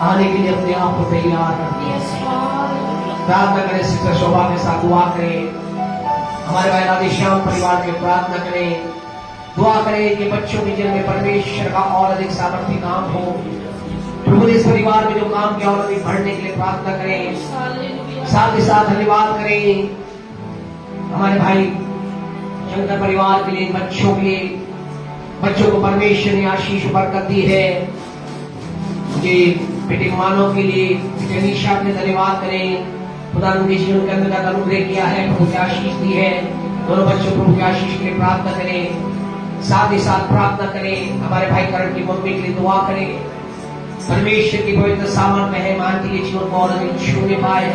आने के लिए अपने आप को तैयार कर। प्रार्थना करें, सिस्टर शोभा के साथ दुआ करें। हमारे भाई राधेश्याम परिवार के प्रार्थना करें, दुआ करें कि बच्चों के जीवन में परमेश्वर का और अधिक सामर्थ्य काम हो। प्रभु इस परिवार में जो काम किया और अधिक बढ़ने के लिए प्रार्थना करें। साथ ही साथ धन्यवाद करें हमारे भाई शंकर परिवार के लिए, बच्चों को परमेश्वर ने आशीष बरकत दी है। मुझे बेटे मानव के लिए जनीशा के धन्यवाद करें। खुदा उनके जीवन के अंदर का अनुग्रह किया है, प्रभु की आशीष दी है। दोनों बच्चों प्रभु की आशीष के लिए प्रार्थना करें। साथ ही साथ प्रार्थना करें हमारे भाई करण की मम्मी के लिए दुआ करें। परमेश्वर की पवित्र सामर्थ है, मानती के जीवन को और अधिक छूने पाए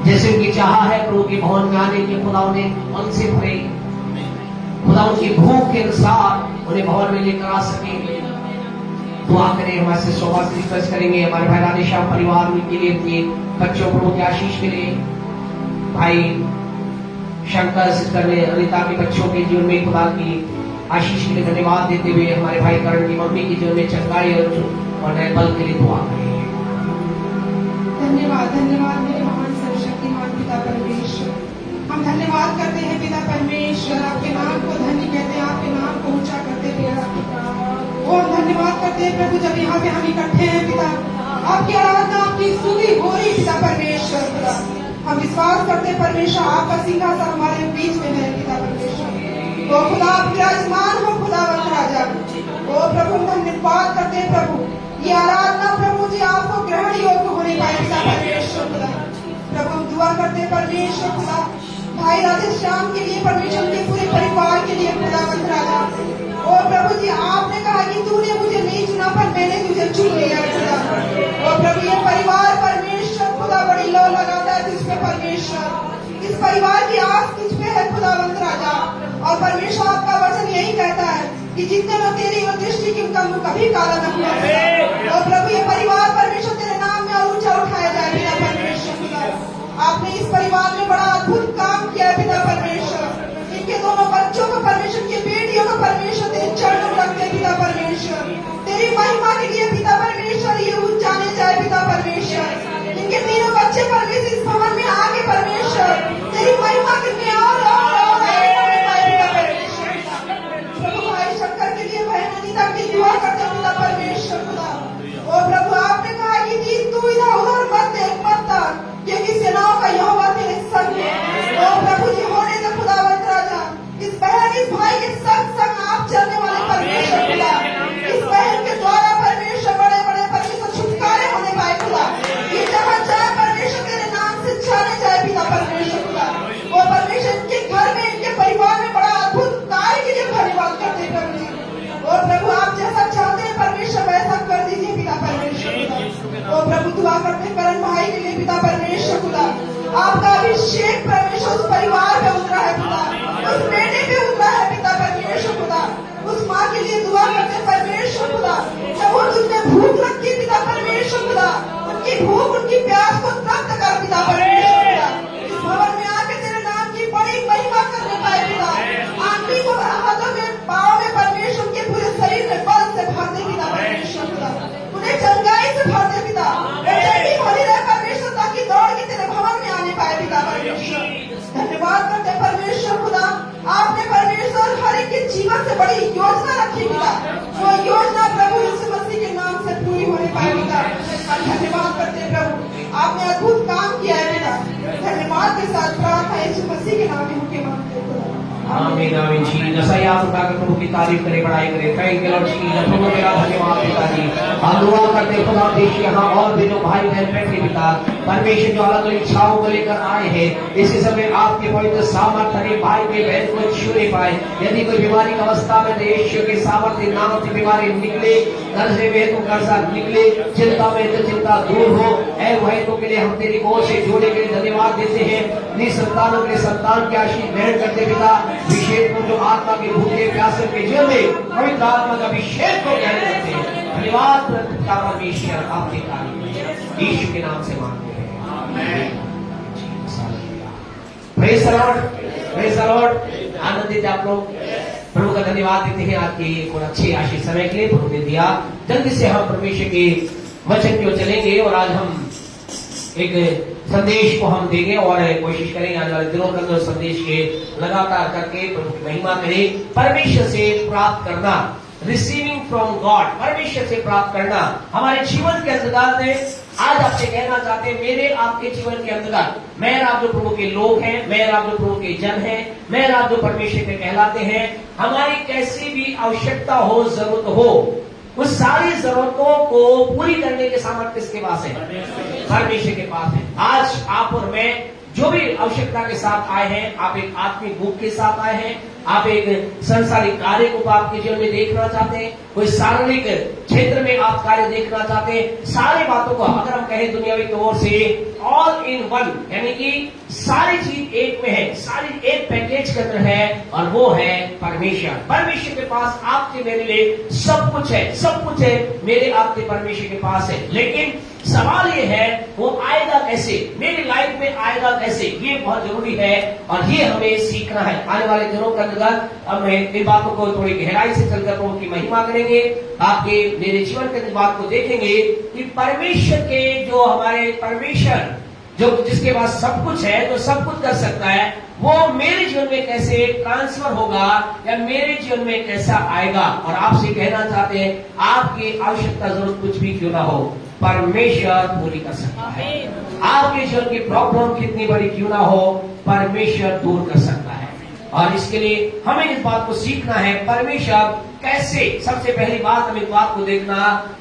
जैसे उनकी चाह है। प्रभु के भवन में आने की खुदा उन्हें उनसे भरे, खुदा उनकी भूख के अनुसार उन्हें भवन में लेकर आ सके। दुआ करें, हमारे से शोभा से रिक्वेस्ट करेंगे हमारे भाई राधेश्याम परिवार के लिए, उनके बच्चों प्रभु की आशीष के लिए। भाई शंकर सिस्टर ने अनिता के बच्चों के जीवन में खुदा की आशीष के लिए धन्यवाद देते हुए हमारे भाई करण की मम्मी के जीवन में चंगाई और नए बल के लिए दुआ करें। धन्यवाद मेरे महान सर्वशक्तिमान पिता परमेश्वर, हम धन्यवाद करते हैं पिता परमेश्वर, आपके नाम को धन्य कहते हैं, आपके नाम को ऊंचा करते हैं पिता। और धन्यवाद करते हैं प्रभु जब यहाँ पे हम इकट्ठे हैं पिता, आपकी आराधना आपकी स्तुति हो रही पिता परमेश्वर। पिता हम विश्वास करते हैं परमेश्वर आपका सिंहासन हमारे बीच में है पिता परमेश्वर। तो खुदा आप विराजमान हो खुदावंत राजा। ओ प्रभु धन्यवाद करते हैं प्रभु, ये आराधना प्रभु जी आपको ग्रहण योग्य होने पाए पिता परमेश्वर। खुदा प्रभु हम दुआ करते हैं परमेश्वर खुदा भाई राधेश्याम के लिए, परमेश्वर के पूरे परिवार के लिए खुदावंत राजा। और प्रभु जी आपने कहा कि तूने मुझे नहीं चुना पर मैंने तुझे चुन लिया खुदा। और प्रभु ये परिवार परमेश्वर खुदा बड़ी लो लगाता है तुझ पे परमेश्वर। इस परिवार की आस तुझ पे है खुदावंत राजा। और परमेश्वर आपका वचन यही कहता है कि जितने लोग तेरी और दृष्टि की उनका मुंह कभी काला न हुआ। और प्रभु ये परिवार परमेश्वर तेरे नाम में और ऊंचा उठाया जाए पिता परमेश्वर। खुदा आपने इस परिवार में बड़ा अद्भुत काम किया है पिता परमेश्वर। इनके दोनों बच्चों को परमेश्वर की बेटियों को परमेश्वर तेरे चरणों में रखते पिता परमेश्वर। तेरी महिमा के लिए पिता परमेश्वर ये जाने जाए पिता परमेश्वर। इनके तीनों बच्चे परमेश्वर इस भवन में आगे परमेश्वर तेरी महिमा के लिए और पिता परमेश्वर। प्रभु भाई शंकर के लिए बहन अनिता की दुआ करते पिता परमेश्वर खुदा। और प्रभु आपने कहा कि तू इधर उधर मत देख मत ताक, क्योंकि सेनाओं का यहोवा तेरे संग है। और प्रभु जी होने दे खुदावंत राजा, इस बहन इस भाई के संग संग आप चलने वाले परमेश्वर खुदा। इस बहन के द्वारा परमेश्वर बड़े बड़े परमेश्वर छुटकारे होने पाए खुदा। ये जहाँ जाए परमेश्वर तेरे नाम से जाने जाए पिता परमेश्वर खुदा। और परमेश्वर इनके घर में इनके परिवार में बड़ा अद्भुत कार्य के लिए धन्यवाद करते हैं प्रभु जी। और प्रभु आप जैसा चाहते हैं परमेश्वर वैसा कर दीजिए पिता परमेश्वर खुदा। और प्रभु दुआ करते हैं करण भाई के लिए पिता परमेश्वर खुदा। आपका अभिषेक परमेश्वर उस परिवार पे उतरा है पिता, उस बेटे पे उतरा है पिता परमेश्वर खुदा। उस माँ के लिए दुआ करते हैं परमेश्वर खुदा, जब वो तुझमें भूख रखी पिता परमेश्वर खुदा, उनकी भूख उनकी प्यास को तृप्त कर पिता परमेश्वर खुदा। इस भवन में आके तेरे नाम की बड़ी महिमा करने पाए पिता। आंटी को हाथों में पाँव में परमेश्वर के पूरे शरीर में बल से भर दे पिता परमेश्वर खुदा। उन्हें चंगाई से भर दे पिता। जल्दी होली रहे परमेश्वर ताकि दौड़ के तेरे भवन में आने पाए पिता परमेश्वर। धन्यवाद करते परमेश्वर खुदा, आपने परमेश्वर हर एक के जीवन से बड़ी योजना रखी पिता। वो योजना प्रभु यीशु मसीह के नाम से पूरी होने पाए पिता। धन्यवाद करते प्रभु, आपने अद्भुत काम किया है पिता। धन्यवाद के साथ प्रार्थना यीशु मसीह के नाम में होके मांगते हैं। आमीन आमीन जी। जैसा ही आप उठाकर प्रभु की तारीफ करें, बड़ाई करें। Thank you Lord Jesus. प्रभु तेरा धन्यवाद पिता जी। हम दुआ करते खुदा देखिए यहाँ और भी जो भाई बहन बैठे पिता परमेश्वर जो अलग अलग इच्छाओं को लेकर आए हैं, इसी समय आपके पवित्र सामर्थ्य भाई के बहन को छूने पाए। यदि कोई बीमारी की अवस्था में यीशु के सामर्थ्य नाम से बीमारी निकले, कर्जे में तो कर्जा निकले, चिंता में तो चिंता दूर हो। ऐ बहनों के लिए हम तेरी ओर से जोड़े के लिए धन्यवाद देते हैं। निसंतानों के संतान की आशीष ग्रहण करते पिता। अभिषेक को जो आत्मा के भूखे प्यासे के जीवन में पवित्र आत्मा का अभिषेक को ग्रहण करते हैं। धन्यवाद परमेश्वर आपके कार्य यीशु के नाम से मांगते हैं। Praise the Lord, praise the Lord. आनंदित आप लोग। प्रभु का धन्यवाद देते हैं आपके एक अच्छे आशीष समय के लिए प्रभु ने दिया। जल्दी से हम परमेश्वर के वचन की ओर चलेंगे और आज हम एक संदेश को हम देंगे और कोशिश करेंगे आने वाले दिनों के अंदर संदेश के लगातार करके प्रभु की महिमा करें। परमेश्वर से प्राप्त करना, रिसीविंग फ्रॉम गॉड, परमेश्वर से प्राप्त करना हमारे जीवन के अंतर्गत है। आज आपसे कहना चाहते हैं मेरे आपके जीवन के अंतर्गत मैं और आप जो प्रभु के लोग हैं, मैं और आप जो प्रभु के जन हैं, मैं और आप जो परमेश्वर के कहलाते हैं, हमारी कैसी भी आवश्यकता हो, जरूरत हो, उस सारी जरूरतों को पूरी करने के सामर्थ्य किसके पास है? परमेश्वर के पास है। आज आप और मैं जो भी आवश्यकता के साथ आए हैं, आप एक आत्मिक भूख के साथ आए हैं, आप एक संसारिक कार्य को आपके जीवन में देखना चाहते हैं, कोई शारीरिक क्षेत्र में आप कार्य देखना चाहते हैं, सारी बातों को अगर हम कहें दुनियावी तौर से ऑल इन वन, यानी कि सारी चीज एक में है, सारी एक पैकेज के अंदर है, और वो है परमेश्वर। परमेश्वर के पास आपके मेरे लिए सब कुछ है, सब कुछ है मेरे आपके परमेश्वर के पास है। लेकिन सवाल ये है वो आएगा कैसे, मेरी लाइफ में आएगा कैसे, ये बहुत जरूरी है और ये हमें सीखना है। आने वाले दिनों के अंदर अब मैं इन बातों को थोड़ी गहराई से चलकर प्रभु की महिमा करेंगे, आपके मेरे जीवन के बात को देखेंगे कि परमेश्वर के जो हमारे परमेश्वर जो जिसके पास सब कुछ है, तो सब कुछ कर सकता है, वो मेरे जीवन में कैसे ट्रांसफर होगा या मेरे जीवन में कैसा आएगा। और आपसे कहना चाहते हैं आपकी आवश्यकता जरूरत कुछ भी क्यों ना हो, परमेश्वर पूरी कर सकता है। आपके जीवन की प्रॉब्लम कितनी बड़ी क्यों ना हो, परमेश्वर दूर कर सकता है। और इसके लिए हमें इस बात को सीखना है परमेश्वर कैसे, सबसे पहली बात हमें इस बात को देखना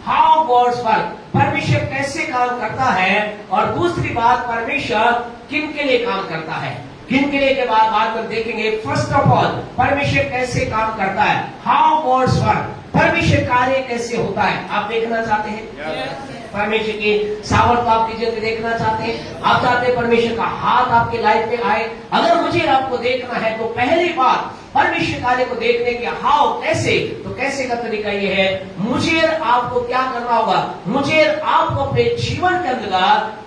हाउ गॉड्स वर्क, परमेश्वर कैसे काम करता है, और दूसरी बात परमेश्वर किन के लिए काम करता है, किन के लिए के बाद में देखेंगे। फर्स्ट ऑफ ऑल परमेश्वर कैसे काम करता है, हाउ गॉड्स वर्क, परमेश्वर कार्य कैसे होता है। आप देखना चाहते हैं परमेश्वर की सामर्थ आपकी जीवन में देखना चाहते हैं, आप चाहते हैं परमेश्वर का हाथ आपके लाइफ में आए। अगर मुझे आपको देखना है तो पहली बात परमेश्वर कार्य को देखने के हाउ कैसे, तो कैसे का तरीका ये है, मुझे आपको क्या करना होगा, मुझे आपको अपने जीवन के अंदर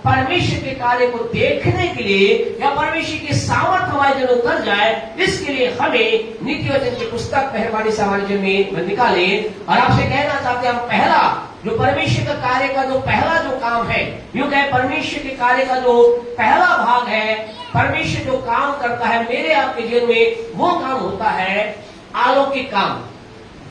परमेश्वर के कार्य को देखने के लिए या परमेश्वर की सामर्थ हमारे जीवन उतर जाए, इसके लिए हमें नीति वचन की पुस्तक मेहरबानी से हमारे जीवन में निकाले। और आपसे कहना चाहते हैं हम पहला जो परमेश्वर का कार्य का जो पहला जो काम है, यूं कहे परमेश्वर के कार्य का जो पहला भाग है, परमेश्वर जो काम करता है मेरे आपके जीवन में, वो काम होता है अलौकिक काम,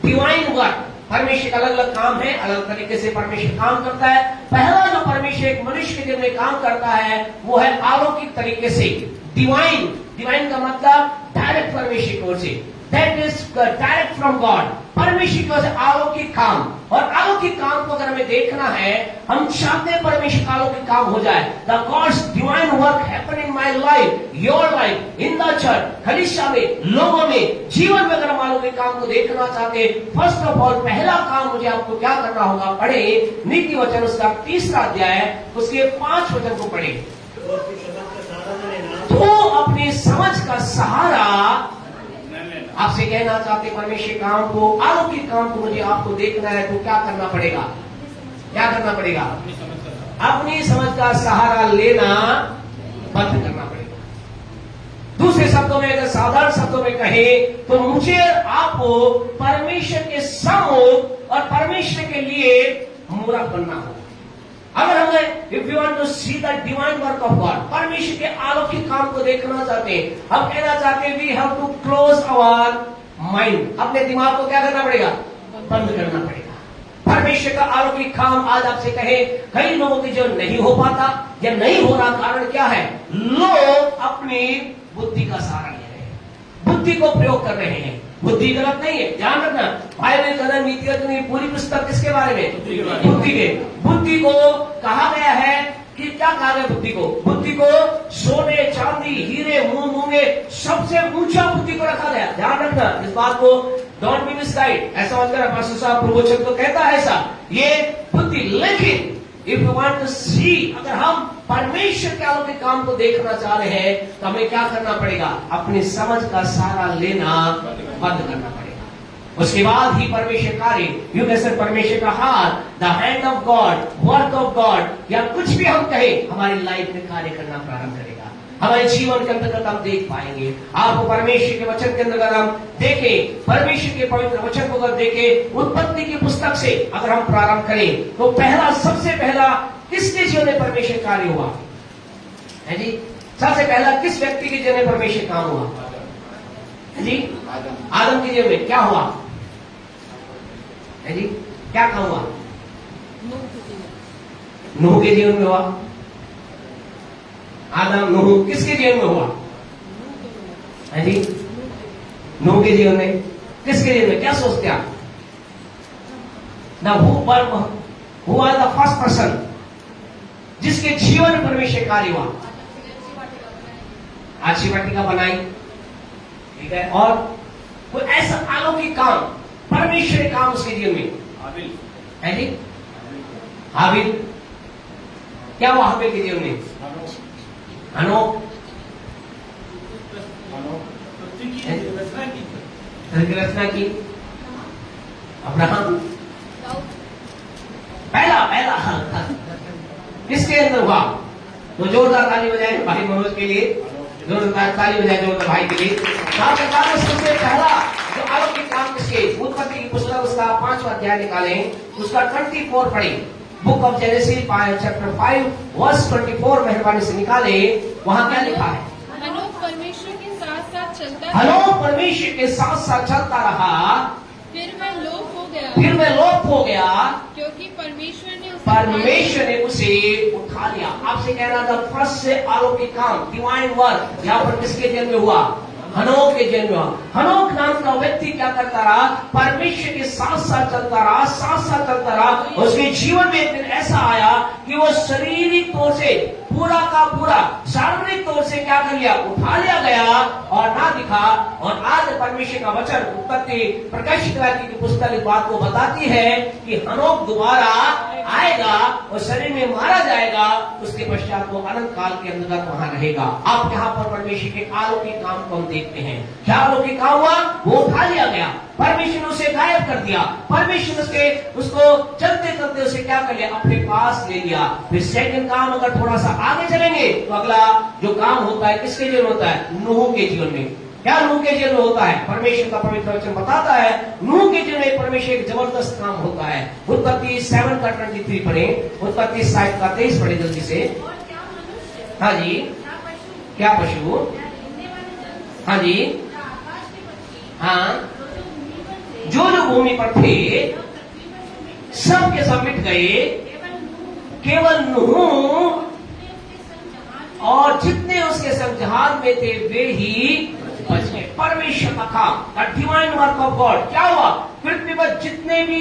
डिवाइन वर्क। परमेश्वर का अलग अलग काम है, अलग तरीके से परमेश्वर काम करता है। पहला जो परमेश्वर एक मनुष्य के जीवन में काम करता है वो है अलौकिक तरीके से, डिवाइन। डिवाइन का मतलब डायरेक्ट परमेश्वर की ओर से, that is direct from God, परमेश्वर की ओर से अलौकिक काम। और अलौकिक काम को अगर हमें देखना है, हम चाहते हैं परमेश्वर का अलौकिक काम हो जाए, the gods divine work happen in my life, your life, in the church, कलीसिया में, लोगों में, जीवन में अगर हम अलौकिक काम को देखना चाहते हैं, फर्स्ट ऑफ ऑल पहला काम मुझे आपको क्या करना होगा, पढ़े नीति वचन उसका 3 अध्याय उसके 5 वचन को पढ़े। तो अपनी समझ का सहारा, आपसे कहना चाहते परमेश्वर काम को, अलौकिक काम को मुझे आपको देखना है, तो क्या करना पड़ेगा, क्या करना पड़ेगा, अपनी समझ का सहारा लेना बंद करना पड़ेगा। दूसरे शब्दों में अगर साधारण शब्दों में कहे तो मुझे आपको परमेश्वर के सम्मुख और परमेश्वर के लिए मूर्ख बनना होगा। अगर हमें if you want to see the divine work of God, परमेश्वर के अलौकिक काम को देखना चाहते हैं, हम कहना चाहते हैं we have to close our mind, अपने दिमाग को क्या करना पड़ेगा, बंद करना पड़ेगा। परमेश्वर का अलौकिक काम आज आपसे कहे, कई लोगों की जो नहीं हो पाता या नहीं हो रहा, कारण क्या है, लोग अपनी बुद्धि का सहारा ले रहे हैं, बुद्धि को प्रयोग कर रहे हैं। बुद्धि गलत नहीं है, ध्यान रखना, बाइबल का नीति वचन पूरी पुस्तक किसके बारे में, बुद्धि के। बुद्धि को कहा गया है कि क्या कहा गया बुद्धि को, बुद्धि को सोने चांदी हीरे मूंगे सबसे ऊंचा बुद्धि को रखा गया। ध्यान रखना इस बात को, डोंट बी मिसगाइड, ऐसा होकर पास्टर साहब प्रवचन तो कहता है ऐसा, ये बुद्धि। लेकिन इफ यू वांट टू सी, अगर हम परमेश्वर के अलौकिक काम को देखना चाह रहे हैं तो हमें क्या करना पड़ेगा, अपनी समझ का सहारा लेना बंद करना पड़ेगा। उसके बाद ही परमेश्वर कार्य, यू कैसे परमेश्वर का हाथ, the hand of God, work of God, या कुछ भी हम कहें, हमारी लाइफ में कार्य करना प्रारंभ करेगा। हमारे जीवन के अंतर्गत हम देख पाएंगे। आपको परमेश्वर के वचन के अंतर्गत हम देखें, परमेश्वर के पवित्र वचन को अगर देखें, उत्पत्ति की पुस्तक से अगर हम प्रारंभ करें तो सबसे पहला किसके जीवन में परमेश्वर कार्य हुआ है जी? सबसे पहला किस व्यक्ति के जीवन में परमेश्वर काम हुआ है जी? आदम के जीवन में क्या हुआ है जी? क्या काम हुआ? नूह के जीवन में हुआ। आदम नूह किसके जीवन में हुआ है जी? नूह के जीवन में। किसके जीवन में? क्या सोचते आप? ना हुआ द फर्स्ट पर्सन जिसके जीवन में परमेश्वर कार्य हुआ। अच्छी वाटिका बनाई, ठीक है, और कोई ऐसा अलौकिक काम, परमेश्वरी काम उसके जीवन में है जी? हाबिल। क्या हुआ हाबिल के जीवन में? हनोक रचना की। अब्राहम पहला किसके अंदर हुआ? तो जोरदार ताली बजाए भाई मनोज के लिए, जोरदार ताली बजाए जोरदार भाई के लिए। सबसे पहला जो अलौकिक काम किसके? उत्पत्ति की पुस्तक उसका 5वां अध्याय निकालें, उसका 24 पढ़े। Book of Genesis chapter 5 verse 24 मेहरबानी से निकाले। वहां क्या लिखा है? हनोक परमेश्वर के साथ साथ चलता रहा। हनोक परमेश्वर के साथ साथ चलता रहा, फिर वह लोप हो गया क्योंकि परमेश्वर ने उसे उठा लिया। आपसे कहना था फर्स्ट से अलौकिक काम, डिवाइन वर्क यहाँ पर किसके जन्म में हुआ? हनोक के जन्म में हुआ। हनोक नाम का व्यक्ति क्या करता रहा? परमेश्वर के साथ साथ चलता रहा। उसके जीवन में एक दिन ऐसा आया कि वो शारीरिक तौर से पूरा का पूरा शारीरिक तौर से क्या कर लिया? उठा लिया गया और ना दिखा। और आज परमेश्वर का वचन उत्पत्ति प्रकाशित वाक्य की पुस्तक इस बात को बताती है कि हनोक दोबारा आएगा और शरीर में मारा जाएगा, उसके पश्चात वो अनंत काल के अंतर्गत वहां रहेगा। अब यहाँ पर परमेश्वर के अलौकिक काम को हम देखते हैं। क्या अलौकिक काम हुआ? वो उठा लिया गया, परमेश्वर ने उसे गायब कर दिया। परमेश्वर उसको चलते चलते उसे क्या कर लिया? अपने पास ले लिया। फिर सेकंड काम अगर थोड़ा सा आगे चलेंगे तो अगला जो काम होता है किसके जीवन होता है? नूह के जीवन में। क्या नूह के जीवन में होता है? परमेश्वर का पवित्र वचन बताता है नूह के जीवन में परमेश्वर एक जबरदस्त काम होता है। उत्पत्ति 7 का 23 पढ़े, उत्पत्ति 7 का 23 पढ़े जल्दी से। हाँ जी, क्या पशु? हाँ जी, हाँ, जो भूमि पर थे सब के सब मिट गए, केवल नूह और जितने उसके संग जहाज में थे वे ही बच गए। परमेश्वर का काम, डिवाइन वर्क ऑफ गॉड। क्या हुआ? पृथ्वी पर जितने भी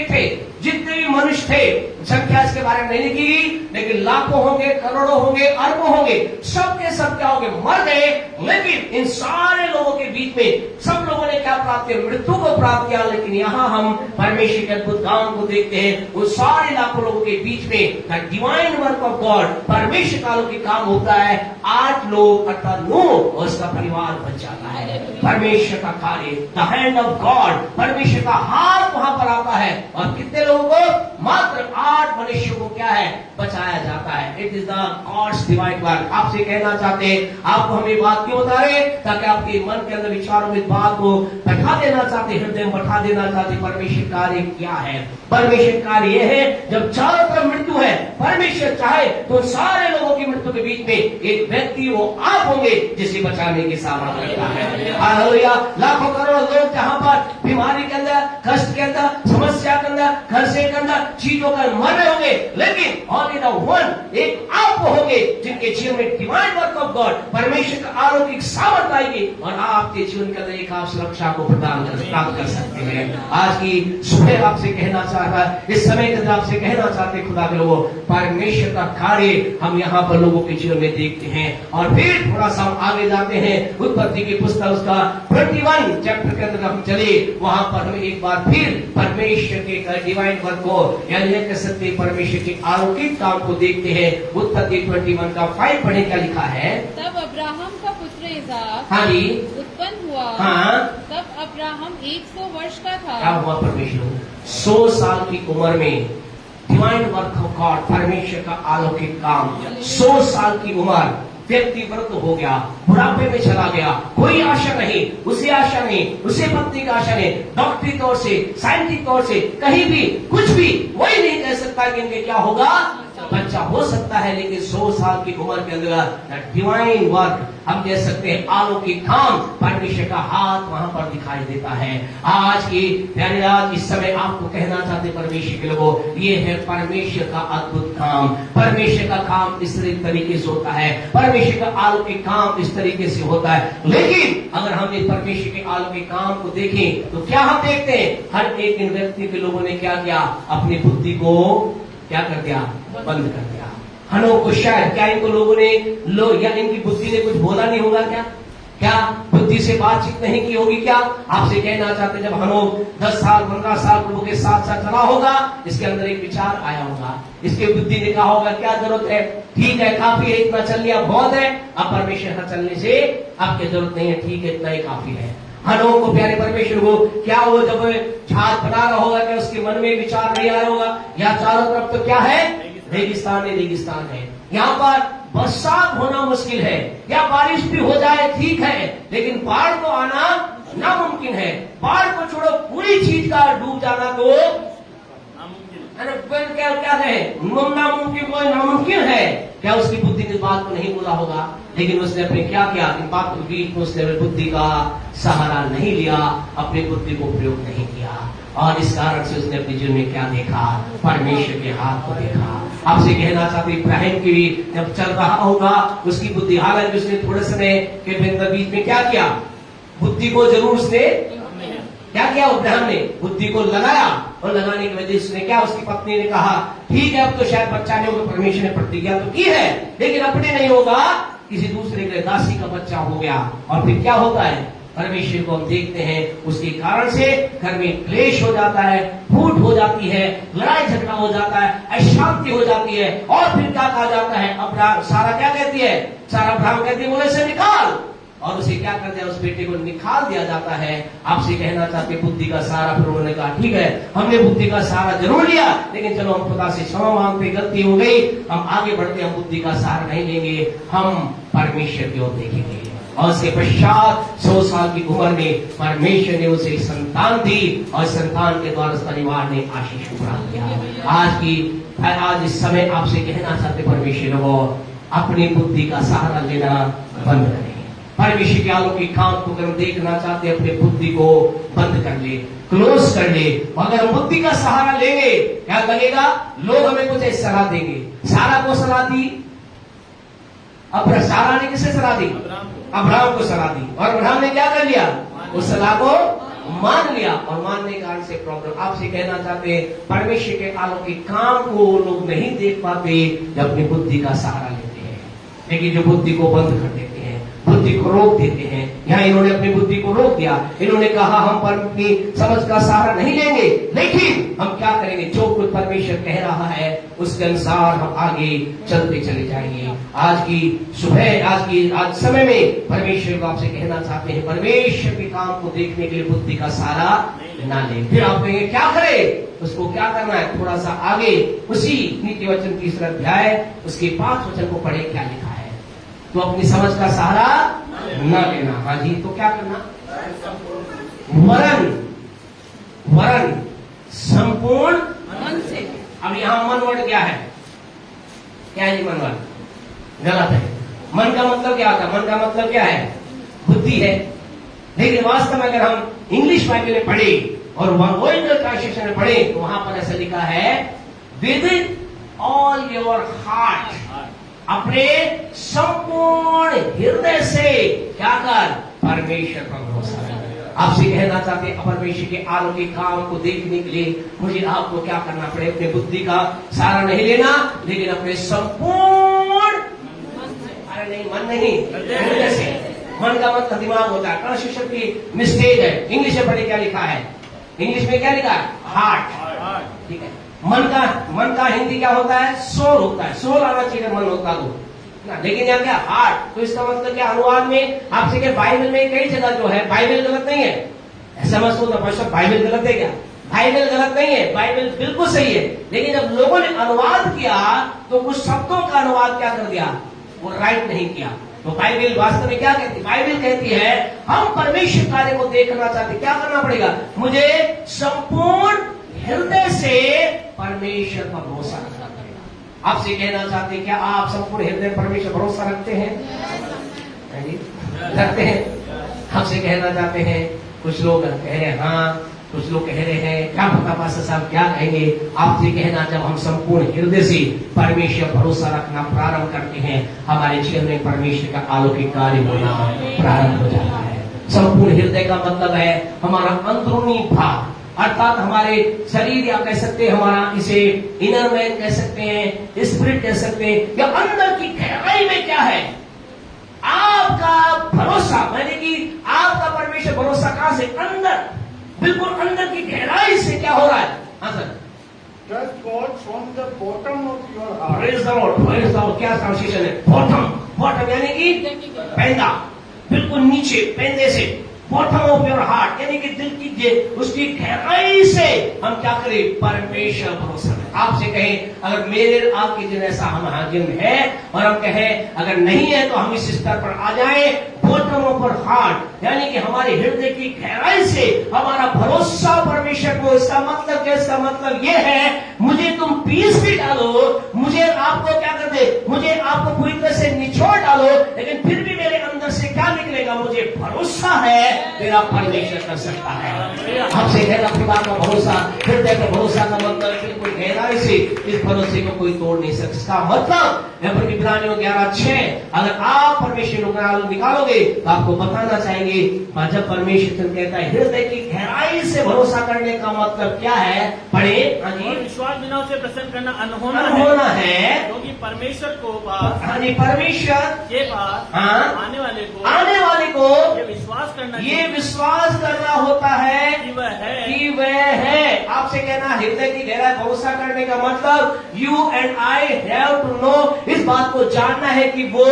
थे, जितने भी मनुष्य थे, संख्या इसके बारे में नहीं लिखी गई, लेकिन लाखों होंगे, करोड़ों होंगे, अरबों होंगे, सब के सब क्या होंगे? मर गए। लेकिन इन सारे लोगों के बीच में सब लोगों ने क्या प्राप्त किया? मृत्यु को प्राप्त किया। लेकिन यहाँ हम परमेश्वर के अद्भुत काम को देखते हैं। वो सारे लाखों लोगों के बीच में डिवाइन वर्क ऑफ गॉड, परमेश्वर का अलौकिक काम होता है। 8 लोग अर्थात नूह और उसका परिवार बच जाता है। परमेश्वर का कार्य, द हैंड ऑफ गॉड, परमेश्वर का हाथ वहां पर आता है और कितने लोगों को? मात्र 8 मनुष्यों को क्या है? बचाया जाता है। It is the gods divine work. आपसे कहना चाहते हैं, आपको हम ये बात क्यों बता रहे? ताकि आपके मन के अंदर विचारों में इस बात को बैठा देना चाहते, हृदय में बैठा देना चाहते, परमेश्वर कार्य क्या है। परमेश्वर कार्य यह है, जब चारों तरफ मृत्यु है, परमेश्वर चाहे तो सारे लोगों की मृत्यु के बीच में एक व्यक्ति वो आप होंगे जिसे बचाने की सामर्थ्य रखता है। हालेलुया। लाखों करोड़ों लोग जहां पर बीमारी के अंदर, कष्ट के अंदर, समस्या के अंदर, खर्चे के अंदर, चीजों का मर रहे होंगे, लेकिन ओनली द वन, एक आप होंगे जिनके जीवन में डिवाइन वर्क ऑफ गॉड, परमेश्वर का अलौकिक सामर्थ्य आएगी और आपके जीवन के अंदर एक आप सुरक्षा को प्रदान प्राप्त कर सकते हैं। आज की सुबह आपसे कहना चाहता है, इस समय के अंदर आपसे कहना चाहते खुदा के लोगों, परमेश्वर का कार्य हम यहाँ पर लोगों के जीवन में देखते हैं। और फिर थोड़ा सा हम आगे जाते हैं, उत्पत्ति की पुस्तक उसका 21 चैप्टर के अंदर हम चले, वहां पर हम एक बार फिर परमेश्वर के डिवाइन वर्क को, यानी कह सकते परमेश्वर के अलौकिक काम को देखते हैं। उत्पत्ति 21 का 5 पढ़े, क्या लिखा है? तब अब्राहम का पुत्र इसाक हाँ जी उत्पन्न हुआ। हाँ, तब अब्राहम 100 वर्ष का था। क्या हुआ? परमेश्वर 100 साल की उम्र में डिवाइन वर्क ऑफ गॉड, परमेश्वर का अलौकिक काम, 100 साल की उम्र व्यक्ति व्रत हो गया, बुढ़ापे में चला गया, कोई आशा नहीं, उसे आशा नहीं, उसे पत्नी की आशा नहीं, डॉक्टरी तौर से, साइंटिफिक तौर से, कहीं भी कुछ भी वही नहीं कह सकता कि इनके क्या होगा, बच्चा हो सकता है, लेकिन 100 साल की उम्र के अंदर डिवाइन वर्क, हम कह सकते हैं अलौकिक काम, परमेश्वर का हाथ वहां पर दिखाई देता है। आज की प्यारी रात, इस समय आपको कहना चाहते परमेश्वर के लोगों, ये है परमेश्वर का अद्भुत काम। परमेश्वर का काम इस तरीके से होता है, परमेश्वर का अलौकिक काम इस तरीके से होता है। लेकिन अगर हम इस परमेश्वर के अलौकिक काम को देखें तो क्या हम देखते हैं, हर एक इन व्यक्ति के लोगों ने क्या किया, अपनी बुद्धि को क्या कर दिया, बंद कर दिया। हनोक को शायद, क्या इनको लोगों ने या इनकी बुद्धि ने कुछ बोला नहीं होगा, क्या बुद्धि से बातचीत नहीं की होगी? क्या आपसे कहना चाहते, जब हनोक 10 साल 15 साल प्रभु के साथ साथ चला होगा, इसके अंदर एक विचार आया होगा, इसके बुद्धि ने कहा होगा क्या जरूरत है, ठीक है काफी है, इतना चल लिया बहुत है, अब परमेश्वर का चलने से आपकी जरूरत नहीं है, ठीक है इतना ही काफी है। हनोक को, प्यारे परमेश्वर को, क्या वो जब झाड़ बना रहा होगा, क्या उसके मन में विचार नहीं आया होगा, या चारों तरफ तो क्या है, रेगिस्तान है, रेगिस्तान है, यहाँ पर बरसात होना मुश्किल है, या बारिश भी हो जाए ठीक है, लेकिन बाढ़ को आना नामुमकिन है। बाढ़ को छोड़ो, पूरी चीज का डूब जाना तो क्या है, नामुमकिन, कोई नामुमकिन है। क्या उसकी बुद्धि ने इस बात को नहीं बोला होगा, लेकिन उसने अपने क्या किया, इन बातों के बीच में उसने अपनी बुद्धि का सहारा नहीं लिया, अपनी बुद्धि को प्रयोग नहीं किया, और इस कारण से उसने अपने जीवन में क्या देखा, परमेश्वर के हाथ को देखा। आपसे कहना चाहते, इब्राहिम की भी जब चल रहा होगा उसकी बुद्धि, हालांकि उसने थोड़े समय के बीच में क्या किया, बुद्धि को जरूर उसने क्या किया, इब्राहिम ने बुद्धि को लगाया, और लगाने की वजह से उसने क्या, उसकी पत्नी ने कहा ठीक है अब तो शायद बच्चा नहीं होगा, परमेश्वर ने प्रतिज्ञा तो की है, लेकिन अपने नहीं होगा, किसी दूसरे के दासी का बच्चा हो गया। और फिर क्या होता है, परमेश्वर को हम देखते हैं, उसके कारण से घर में क्लेश हो जाता है, फूट हो जाती है, लड़ाई झगड़ा हो जाता है, अशांति हो जाती है, और फिर क्या कहा जाता है, अब सारा क्या कहती है, सारा ब्राह्मण कहती है बोले से निकाल, और उसे क्या कर दिया, उस बेटे को निकाल दिया जाता है। आपसे कहना चाहते, बुद्धि का सहारा, फिर उन्होंने कहा ठीक है हमने बुद्धि का सहारा जरूर लिया, लेकिन चलो हम खुदा से क्षमा मांगते, गलती हो गई, हम आगे बढ़ते, हम बुद्धि का सहारा नहीं लेंगे, हम परमेश्वर की ओर देखेंगे। और उसके पश्चात 100 साल की उम्र में परमेश्वर ने उसे संतान दी, और संतान के द्वारा परिवार ने आशीष प्राप्त किया। आज इस समय आपसे कहना चाहते परमेश्वर वो अपनी बुद्धि का सहारा लेना बंद करें। परमेश्वर के अलौकिक काम को अगर हम देखना चाहते हैं, अपनी बुद्धि को बंद कर ले, क्लोज कर ले। अगर हम बुद्धि का सहारा लेंगे, क्या लगेगा, लोग हमें कुछ सलाह देंगे। सारा को सलाह दी, अब सारा ने किसे सलाह दी, अब्राहम को सलाह दी, और अब्राहम ने क्या कर लिया, उस सलाह को मान लिया, और मानने के कारण से प्रॉब्लम। आपसे कहना चाहते हैं, परमेश्वर के अलौकिक काम को लोग नहीं देख पाते जब अपनी बुद्धि का सहारा लेते हैं, लेकिन जो बुद्धि को बंद कर देते हैं, बुद्धि को रोक देते हैं, यहाँ इन्होंने अपनी बुद्धि को रोक दिया। इन्होंने कहा हम पर अपनी समझ का सहारा नहीं लेंगे, लेकिन हम क्या करेंगे, जो कुछ परमेश्वर कह रहा है उसके अनुसार हम आगे चलते चले जाएंगे। आज की सुबह, आज समय में परमेश्वर को आपसे कहना चाहते हैं, परमेश्वर के काम को देखने के लिए बुद्धि का सहारा ना ले। फिर आप कहेंगे क्या करे, उसको क्या करना है, थोड़ा सा आगे उसी नीति वचन 3 अध्याय उसके 5 वचन को पढ़े, क्या लिखा है, तो अपनी समझ का सहारा न लेना। हाँ जी, तो क्या करना, वरन संपूर्ण मन से। अब यहाँ मन वर्ड क्या है, क्या है जी मन वर्ड, गलत है। मन का मतलब क्या होता है, मन का मतलब क्या है, बुद्धि है। लेकिन वास्तव में अगर हम इंग्लिश बाइबल में पढ़े और ओरिजिनल ट्रांसलेशन में पढ़े, तो वहां पर ऐसा लिखा है, विद ऑल योर हार्ट, अपने संपूर्ण हृदय से क्या कर, परमेश्वर पर भरोसा कर। आपसे कहना चाहते हैं, परमेश्वर के अलौकिक काम को देखने के लिए मुझे आपको क्या करना पड़े, अपने बुद्धि का सहारा नहीं लेना, लेकिन अपने संपूर्ण, अरे नहीं मन नहीं, हृदय से। मन का मतलब दिमाग होता है, ट्रांसलेशन की मिस्टेक है। इंग्लिश में पढ़े क्या लिखा है, इंग्लिश में क्या लिखा है, हार्ट, ठीक है। मन का हिंदी क्या होता है, सोल होता है, सोल आना चाहिए मन होता तो ना, लेकिन यहाँ क्या हार्ट, तो इसका मतलब क्या, अनुवाद में आपसे क्या, बाइबल में कई जगह जो है, बाइबल गलत नहीं है, ऐसा मत सोचना बाइबल गलत है क्या, बाइबल गलत नहीं है, बाइबल बिल्कुल सही है। लेकिन जब लोगों ने अनुवाद किया तो कुछ शब्दों का अनुवाद क्या कर दिया, वो राइट नहीं किया। तो बाइबल वास्तव में क्या कहती है? बाइबल कहती है हम परमेश्वर कार्य को देखना चाहते, क्या करना पड़ेगा? मुझे संपूर्ण हृदय से परमेश्वर पर भरोसा रखना पड़ेगा। आपसे कहना चाहते हैं, क्या आप संपूर्ण हृदय परमेश्वर भरोसा रखते हैं? रखते हैं। आपसे कहना चाहते हैं, कुछ लोग कह रहे हैं हाँ, कुछ लोग कह रहे हैं क्या पता पास्टर साहब क्या कहेंगे। आपसे कहना, जब हम संपूर्ण हृदय से परमेश्वर भरोसा रखना प्रारंभ करते हैं, हमारे जीवन में परमेश्वर का अलौकिक कार्य होना प्रारंभ हो जाता है। संपूर्ण हृदय का मतलब है हमारा अंदरूनी भाग, अर्थात हमारे शरीर, या कह सकते हैं हमारा इसे इनर मैन कह सकते हैं, स्पिरिट कह सकते हैं, या अंदर की गहराई में क्या है आपका भरोसा, माने कि आपका परमेश्वर भरोसा कहां से? अंदर, बिल्कुल अंदर की गहराई से क्या हो रहा है? हाँ sir, Trust God from the bottom of your heart. Praise the Lord, praise the Lord. क्या ट्रांसलेशन है? बॉटम, बॉटम यानी कि पैंदा, बिल्कुल नीचे पैंदे से, बॉटम ऑफ योर हार्ट यानी कि दिल की उसकी गहराई से हम क्या करें? परमेश्वर भरोसा करें। आपसे कहें, अगर मेरे आपके दिन ऐसा हम हाजिर है और हम कहें अगर नहीं है तो हम इस स्तर पर आ जाए, बॉटम ऑफ योर हार्ट यानी कि हमारे हृदय की गहराई से हमारा भरोसा परमेश्वर को। इसका मतलब क्या? इसका मतलब यह है मुझे तुम पीस भी डालो, मुझे आपको क्या कर दे, मुझे आपको पूरी तरह से निचोड़ डालो, लेकिन फिर भी मेरे अंदर से क्या निकलेगा? मुझे भरोसा है मेरा परमेश्वर कर सकता है। आपसे कहना, खुदा का भरोसा, हृदय का भरोसा का मतलब बिल्कुल गहराई से इस भरोसे को कोई तोड़ नहीं सकता। इसका मतलब इब्रानियों 11:6, अगर आप परमेश्वर को निकालोगे तो आपको बताना चाहेंगे, जब परमेश्वर कहता है हृदय की गहराई से भरोसा करने का मतलब क्या है? पढ़े। हाँ जी, विश्वास बिना उसे प्रसन्न करना अनहोना है, क्योंकि परमेश्वर को पास, हाँ जी, परमेश्वर के पास हाँ आने वाले को ये विश्वास करना होता है कि वह है। आपसे कहना, हृदय की गहराई भरोसा करने का मतलब you and I have to know, इस बात को जानना है कि वो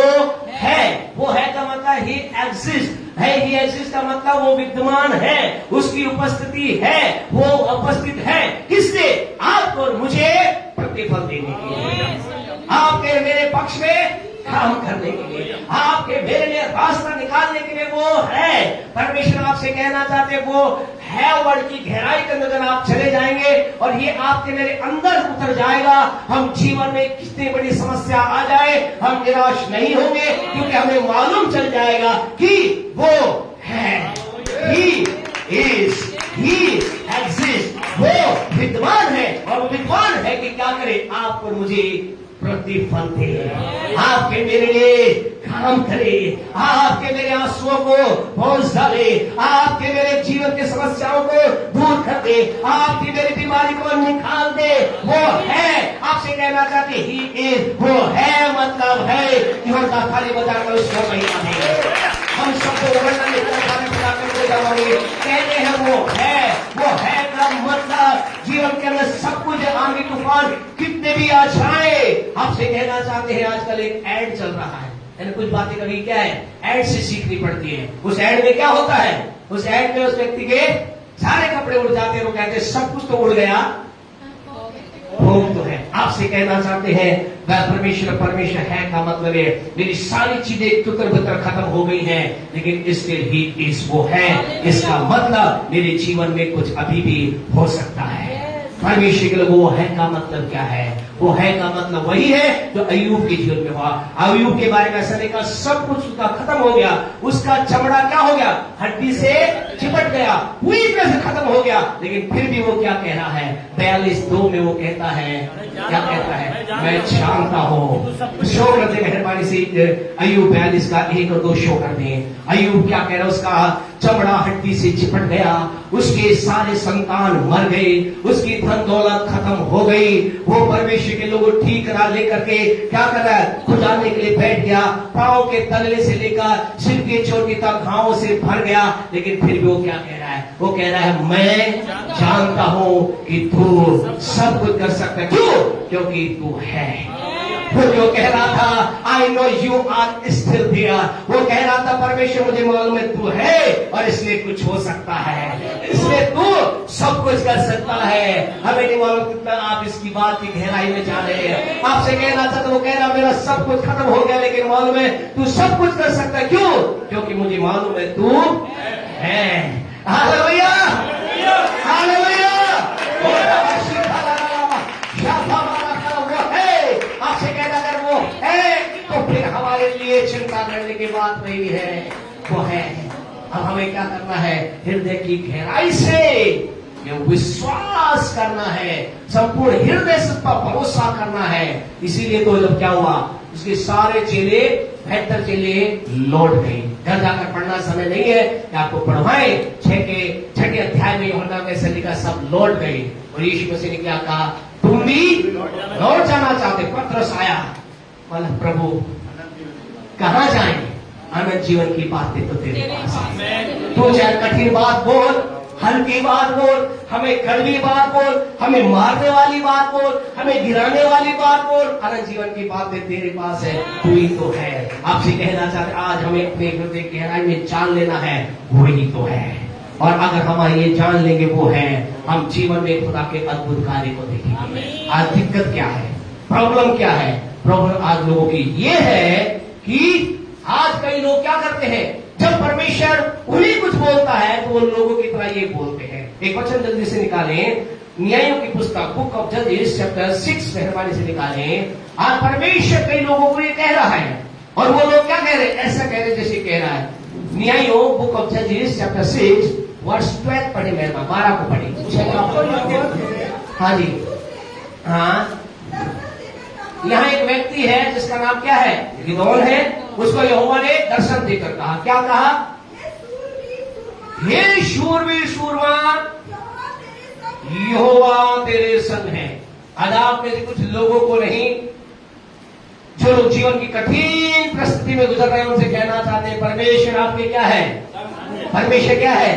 है। वो है का मतलब ही एग्जिस्ट है, ही एग्जिस्ट का मतलब वो विद्यमान है, उसकी उपस्थिति है, वो उपस्थित है। किससे? आपको और मुझे प्रतिफल देने के लिए, आपके मेरे पक्ष में काम करने के लिए, आपके मेरे लिए रास्ता निकालने के लिए वो है। परमेश्वर आपसे कहना चाहते, वो है वर्ड की गहराई के अंदर आप चले जाएंगे और ये आपके मेरे अंदर उतर जाएगा। हम जीवन में कितनी बड़ी समस्या आ जाए, हम निराश नहीं होंगे, क्योंकि हमें मालूम चल जाएगा कि वो है। He is, he exists, वो विद्वान है, और विद्वान है कि क्या करे? आपको मुझे प्रतिफल दे, आपके मेरे लिए काम करे, आपके मेरे आंसुओं को पहुंच डाले, आपके मेरे जीवन की समस्याओं को दूर कर दे, आपकी मेरी बीमारी को निकाल दे। वो है। आपसे कहना चाहते ही इज, वो है मतलब है कि हम ताली बजाकर उसको महिमा देंगे, हम सबको वर्णन कहते हैं वो है का मतलब जीवन के अंदर सब कुछ, आंधी तूफान कितने भी आ जाए। आपसे कहना चाहते हैं, आजकल एक एड चल रहा है, यानी कुछ बातें कभी क्या है, एड से सीखनी पड़ती है। उस एड में क्या होता है? उस एड में उस व्यक्ति के सारे कपड़े उड़ जाते हैं, वो कहते हैं सब कुछ तो उड़ गया, भोग तो है। आपसे कहना चाहते हैं परमेश्वर है का मतलब है मेरी सारी चीजें तुतर बुतर खत्म हो गई हैं, लेकिन स्टिल ही इज, वो है। इसका मतलब मेरे जीवन में कुछ अभी भी हो सकता है। परमेश्वर के लिए वो है का मतलब क्या है? वो है का मतलब वही है जो अय्यूब के जीवन में हुआ। अय्यूब के बारे में ऐसा देखा, सब कुछ उसका खत्म हो गया, उसका चमड़ा क्या हो गया? हड्डी से चिपट गया, पूरी तरह से खत्म हो गया, लेकिन फिर भी वो क्या कह रहा है? 42:2 में वो कहता है, क्या कहता है? मैं जानता हूं। शो करते मेहरबानी से अय्यूब 42 का 1 और 2 शो कर दें। अय्यूब क्या कह रहा है? उसका चमड़ा हड्डी से चिपट गया, उसके सारे संतान मर गए, उसकी धन दौलत खत्म हो गई। वो परमेश्वर के लोगों ठीक करा लेकर के क्या कर रहा है? खुदाने के लिए बैठ गया, पांव के तलवे से लेकर सिर के चोटी तक घावों से भर गया, लेकिन फिर भी वो क्या कह रहा है? वो कह रहा है मैं जानता हूं कि तू सब कुछ कर सकता है। क्यों? क्योंकि तू है। वो जो कह रहा था I know you are still there, वो कह रहा था परमेश्वर मुझे मालूम है तू है और इसलिए कुछ हो सकता है, इसलिए तू सब कुछ कर सकता है। हमें नहीं मालूम कितना आप इसकी बात की गहराई में जा रहे हैं। आपसे कहना था तो वो कह रहा मेरा सब कुछ खत्म हो गया लेकिन मालूम है तू सब कुछ कर सकता है। क्यों? क्योंकि मुझे मालूम है तू है। Hallelujah, hallelujah. आपसे कहना अगर वो है तो फिर हमारे लिए चिंता करने की बात नहीं है, वो है। अब हमें क्या करना है? हृदय की गहराई से ये विश्वास करना है, संपूर्ण हृदय से पर भरोसा करना है। इसीलिए तो जब क्या हुआ, उसके सारे चेले 72 चेले लौट गए। घर जाकर पढ़ना समय नहीं है कि आपको पढ़वाए। 6 अध्याय में यूहन्ना में से लिखा सब लौट गए और यीशु मसीह ने क्या कहा, तुम भी लौट जाना चाहते? पतरस आया, बोला प्रभु कहां जाएं? अनंत जीवन की बातें तो तेरे पास है। तू चाहे कठिन बात बोल, हल्की बात बोल, हमें कड़वी बात बोल, हमें मारने वाली बात बोल, हमें गिराने वाली बात बोल, अनंत जीवन की बातें तेरे पास है। तू ही तो है। आपसे कहना चाहते आज हमें अपने हृदय की गहराई में जान लेना है वो ही तो है। और अगर हम ये जान लेंगे वो है, हम जीवन में खुदा के अद्भुत कार्य को देखेंगे। आज दिक्कत क्या है? प्रॉब्लम क्या है? प्रॉब्लम आज लोगों की ये है कि आज कई लोग क्या करते हैं, जब परमेश्वर उन्हीं कुछ बोलता है तो वो लोगों की तरह ये बोलते हैं। एक वचन जल्दी से निकालें, न्यायों की पुस्तक बुक ऑफ जजेस चैप्टर 6 मेहरबानी से निकालें। आज परमेश्वर कई लोगों को ये कह रहा है और वो लोग क्या कह रहे हैं? ऐसा कह रहे जैसे कह रहा है। न्यायों बुक ऑफ जजेस चैप्टर 6 वर्स 12 पढ़े, मेहरबान 12 को पढ़े। हाँ जी, हाँ। यहाँ एक व्यक्ति है जिसका नाम क्या है? गिदोन है। उसको यहोवा ने दर्शन देकर कहा, क्या कहा? हे शूरवीर सूरमा, यहोवा तेरे संग है। आज आप में से कुछ लोगों को नहीं, जो लोग जीवन की कठिन परिस्थिति में गुजर रहे हैं, उनसे कहना चाहते हैं परमेश्वर आपके क्या है? परमेश्वर क्या है?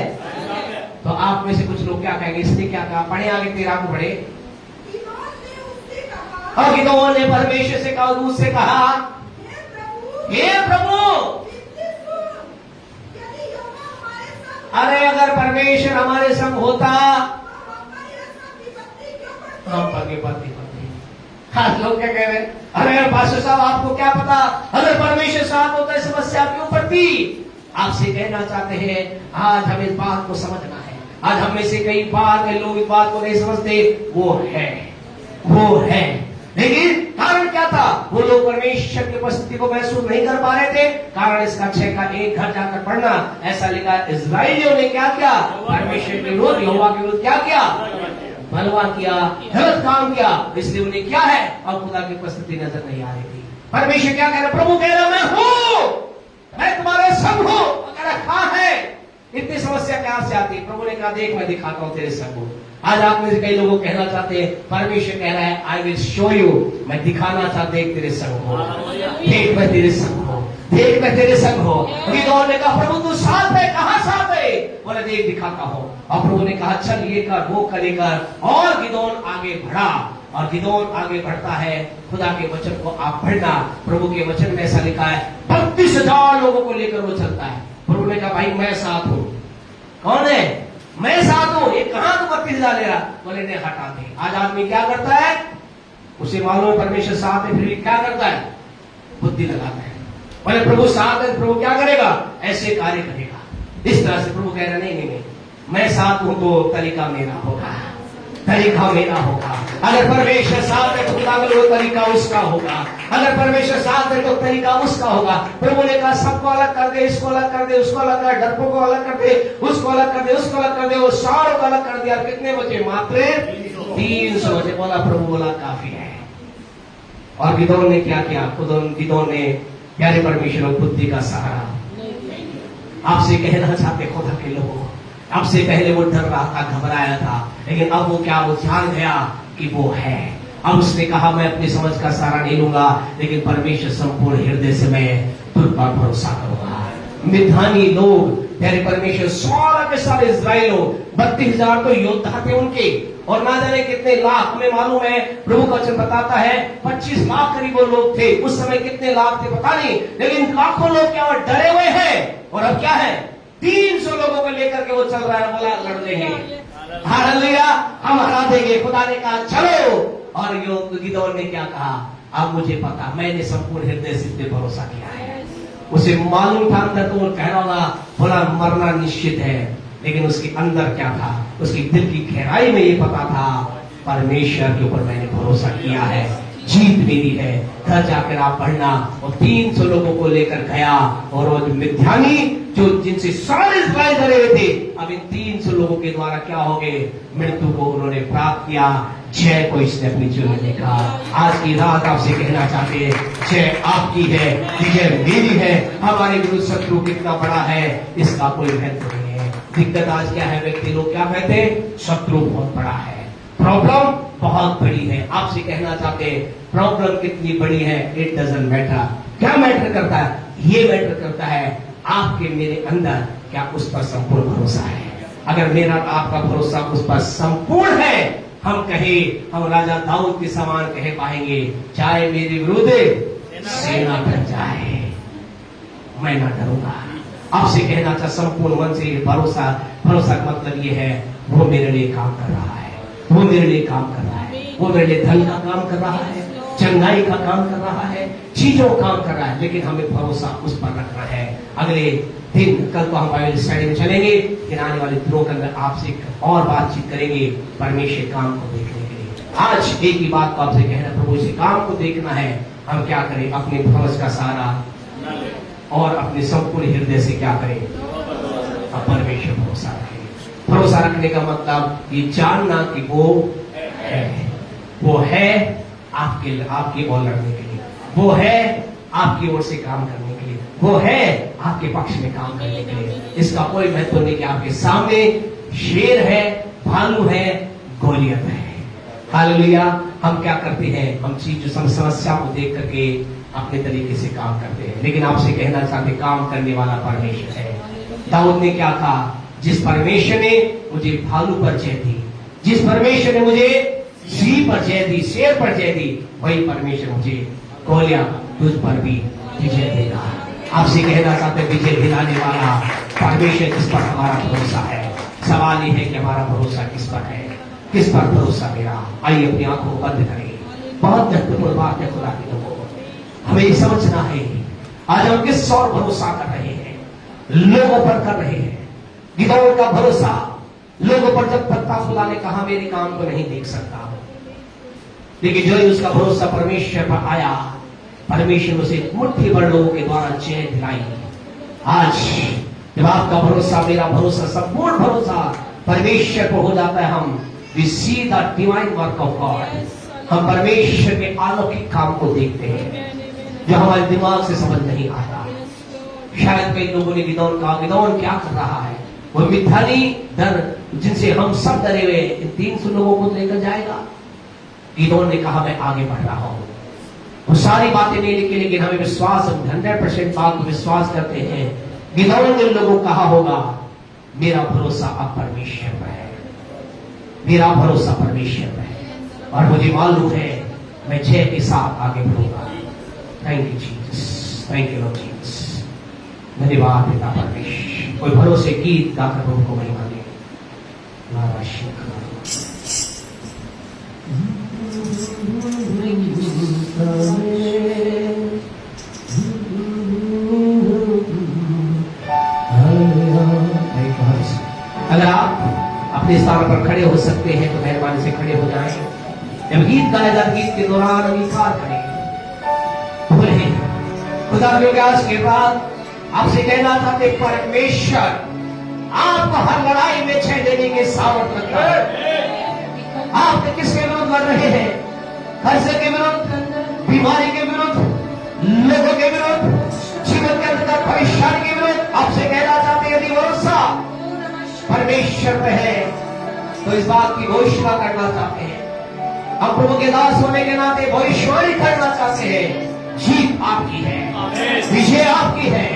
तो आप में से कुछ लोग क्या कहेंगे? इसने क्या कहा? पढ़े आगे 13 को पढ़े। और गिदोन ने परमेश्वर से कहा, दूत से कहा, हे प्रभु, अरे अगर परमेश्वर हमारे संग होता हम पगे पति पति। हाँ, लोग क्या कह रहे हैं? अरे पास्टर साहब आपको क्या पता, अगर परमेश्वर साथ होता समस्या क्यों पड़ती? आपसे कहना चाहते हैं आज हमें इस बात को समझना है। आज हम में से कई बार के लोग इस बात को नहीं समझते। वो है, वो है, लेकिन कारण क्या था? वो लोग परमेश्वर की उपस्थिति को महसूस नहीं कर पा रहे थे। कारण इसका 6 का 1 घर जाकर पढ़ना। ऐसा लिखा, इस्राएलियों ने क्या किया? परमेश्वर के विरुद्ध, यहोवा के विरुद्ध क्या किया? बलवा किया, गलत काम किया। इसलिए उन्हें क्या है? अब खुदा की उपस्थिति नजर नहीं आ रही थी। परमेश्वर क्या कह रहा? प्रभु कह रहा मैं हूं, मैं तुम्हारे संग हूं। कहां है? इतनी समस्या कहां से आती? प्रभु ने कहा देख मैं दिखाता हूं तेरे संग हूं। आज आप में से कई लोगों कहना चाहते हैं परमेश्वर कह रहा है आई विल शो यू, मैं दिखाना चाहते हैं तेरे संग हो। देख मैं तेरे संग हो, देख मैं तेरे संग हो। गिदोन ने कहा प्रभु तू साथ है, कहां साथ है? बोले देख दिखाता हो। और प्रभु ने कहा चल ये कर, वो करेकर। और गिदोन आगे बढ़ा और गिदोन आगे बढ़ता है। खुदा के वचन को आप पढ़ना, प्रभु के वचन में ऐसा लिखा है 32,000 लोगों को लेकर वो चलता है। प्रभु ने कहा भाई मैं साथ हूं। कौन है? मैं साथ हूं। ये कहां तो 32,000 ले रहा? बोले ने हटा दे। आज आदमी क्या करता है? उसे मालूम है परमेश्वर साथ है, फिर भी क्या करता है? बुद्धि लगाता है। बोले प्रभु साथ है, प्रभु क्या करेगा? ऐसे कार्य करेगा। इस तरह से प्रभु कह रहा नहीं नहीं नहीं, मैं साथ हूं तो तरीका मेरा होगा, तरीका मेरा होगा। अगर परमेश्वर साथ है तो तरीका उसका होगा। अगर परमेश्वर साथ है तो तरीका उसका होगा। प्रभु ने कहा सबको अलग कर दे, इसको अलग कर दे, उसको अलग कर, डरपों को अलग कर दे, उसको अलग कर दे, उसको अलग कर दे। वो सारों को अलग कर दिया। कितने बचे? मात्र 300 बचे। बोला प्रभु बोला काफी है। और गिदोन ने क्या किया? गिदोन ने प्यारे परमेश्वर बुद्धि का सहारा। आपसे कहना चाहते खुदा के लोगों, आपसे पहले वो डर रहा था, घबराया था, लेकिन अब वो क्या? वो जान गया कि वो है। अब उसने कहा मैं अपनी समझ का सहारा नहीं लूंगा, लेकिन परमेश्वर संपूर्ण हृदय से मैं तुझ पर भरोसा करूंगा। मिधानी लोग प्यारे परमेश्वर 16 के सारे इस्राएल 32,000 तो योद्धा थे उनके, और ना जाने कितने लाख, हमें मालूम है प्रभु का वचन बताता है 25 लाख करीब वो लोग थे। उस समय कितने लाख थे पता नहीं, लेकिन लाखों लोग क्या और डरे हुए हैं। और अब क्या है, 300 लोगों को लेकर के वो चल रहा है, बोला लड़ने हैं। हालेलुया, हम हरा देंगे। खुदा ने कहा चलो, और गिदोन ने क्या कहा, अब मुझे पता, मैंने संपूर्ण हृदय से भरोसा किया है। उसे मालूम था अंदर तो वो कह रहा होगा, बोला मरना निश्चित है, लेकिन उसके अंदर क्या था, उसकी दिल की गहराई में ये पता था, परमेश्वर के ऊपर मैंने भरोसा किया है, जीत मेरी है। घर जाकर आप पढ़ना, और 300 लोगों को लेकर गया, और वो मिद्यानी जो जिनसे 40 गाय धरे हुए थे, अब इन 300 लोगों के द्वारा क्या हो गए, मृत्यु को उन्होंने प्राप्त किया। जय को इसने अपनी जीवन में देखा। आज की रात आपसे कहना चाहते हैं, जय आपकी है, विजय मेरी है। हमारे विरुद्ध शत्रु कितना बड़ा है इसका कोई महत्व नहीं है। दिक्कत आज क्या है, व्यक्ति लोग क्या कहते हैं, शत्रु बहुत बड़ा है, प्रॉब्लम बहुत बड़ी है। आपसे कहना चाहते हैं, प्रॉब्लम कितनी बड़ी है, इट डजंट मैटर। क्या मैटर करता है, ये मैटर करता है आपके मेरे अंदर क्या उस पर संपूर्ण भरोसा है। अगर मेरा आपका भरोसा उस पर संपूर्ण है, हम कहे, हम राजा दाऊद के समान कहे पाएंगे, चाहे मेरे विरुद्ध सेना डर जाए, मैं ना डरूंगा। आपसे कहना चाह, संपूर्ण मन से भरोसा, भरोसा का मतलब ये है, वो मेरे लिए काम कर रहा है, वो मेरे लिए काम कर रहा है, वो मेरे लिए धन का काम कर रहा है, चंगाई का काम कर रहा है, चीजों का काम कर रहा है, लेकिन हमें भरोसा उस पर रखना है। अगले दिन, कल को हम बाइबल स्टडी में चलेंगे, फिर आने वाले दिनों के अंदर आपसे और बातचीत करेंगे परमेश्वर काम को देखने के लिए। आज एक ही बात को आपसे कहना, प्रभु से काम को देखना है, हम क्या करें, अपने भरोसे का सहारा और अपने संपूर्ण हृदय से क्या करें, परमेश्वर भरोसा रखें। भरोसा रखने का मतलब ये जानना कि वो है आपकी ओर लड़ने के लिए, वो है आपकी ओर से काम करने के लिए, वो है आपके पक्ष में काम करने के लिए। इसका कोई महत्व नहीं कि आपके सामने शेर है, भालू है, गोलियत है। हालेलुया। हम क्या करते हैं, हम चीज समस्या को देख करके अपने तरीके से काम करते हैं, लेकिन आपसे कहना चाहते, काम करने वाला परमेश्वर है। दाऊद ने क्या कहा, जिस परमेश्वर ने मुझे भालू पर जय दी, जिस परमेश्वर ने मुझे सिंह पर जय दी, शेर पर जय दी, वही परमेश्वर मुझे गोलियां तुझ पर भी विजय देगा। आपसे कहना चाहते, विजय दिलाने वाला परमेश्वर, जिस पर हमारा भरोसा है। सवाल ये है कि हमारा भरोसा किस पर है, किस पर भरोसा मेरा। आइए अपनी आंखों को बंद करें। बहुत महत्वपूर्ण बात है खुदा के लोगों, हमें ये समझना है आज हम किस और भरोसा कर रहे हैं, लोगों पर कर रहे हैं। गिदोन का भरोसा लोगों पर, जब तक खुदा ने कहा मेरे काम को नहीं देख सकता, लेकिन जो ही उसका भरोसा परमेश्वर पर आया, परमेश्वर उसे मुट्ठी भर लोगों के द्वारा जय दिलाई। आज जब आपका भरोसा, मेरा भरोसा, संपूर्ण भरोसा परमेश्वर पर हो जाता है, हम we see the divine work of God. हम परमेश्वर के अलौकिक काम को देखते हैं जो हमारे दिमाग से समझ नहीं आता। शायद कई लोगों ने गिदोन कहा, गिदोन क्या कर रहा है, वो मिथ्यानी डर जिनसे हम सब डरे हुए, इन 300 लोगों को लेकर जाएगा। गिदोन ने कहा, मैं आगे बढ़ रहा हूं। वो सारी बातें नहीं लिखी, लेकिन हमें विश्वास, 100% बात को विश्वास करते हैं। गिदोन ने लोगों को कहा होगा, मेरा भरोसा अब परमेश्वर पर है, मेरा भरोसा परमेश्वर पर है, और मुझे मालूम है मैं जय के साथ आगे बढ़ूंगा। Thank you Jesus, thank you Lord Jesus. धन्यवाद पिता परमेश्वर। कोई भरोसे गीत गाकर प्रभु को महिमा दे। अगर आप अपने स्थान पर खड़े हो सकते हैं तो मेहरबानी से खड़े हो जाएं। जब गीत गाया जाए, गीत के दौरान अंगीकार करें, बोले खुदा के आज के बाद आपसे कहना चाहते, परमेश्वर आपको हर लड़ाई में जय देने के सामर्थ रखता है। आप किसके विरुद्ध लड़ रहे हैं, कर्ज के विरुद्ध, बीमारी के विरुद्ध, लोगों के विरुद्ध, जीवन के अंदर परेशानी के विरुद्ध। आपसे कहना चाहते, यदि भरोसा परमेश्वर पे है तो इस बात की घोषणा करना चाहते हैं, हम प्रभु के दास होने के नाते भविष्यवाणी करना चाहते हैं, जीत आपकी है, विजय आपकी है,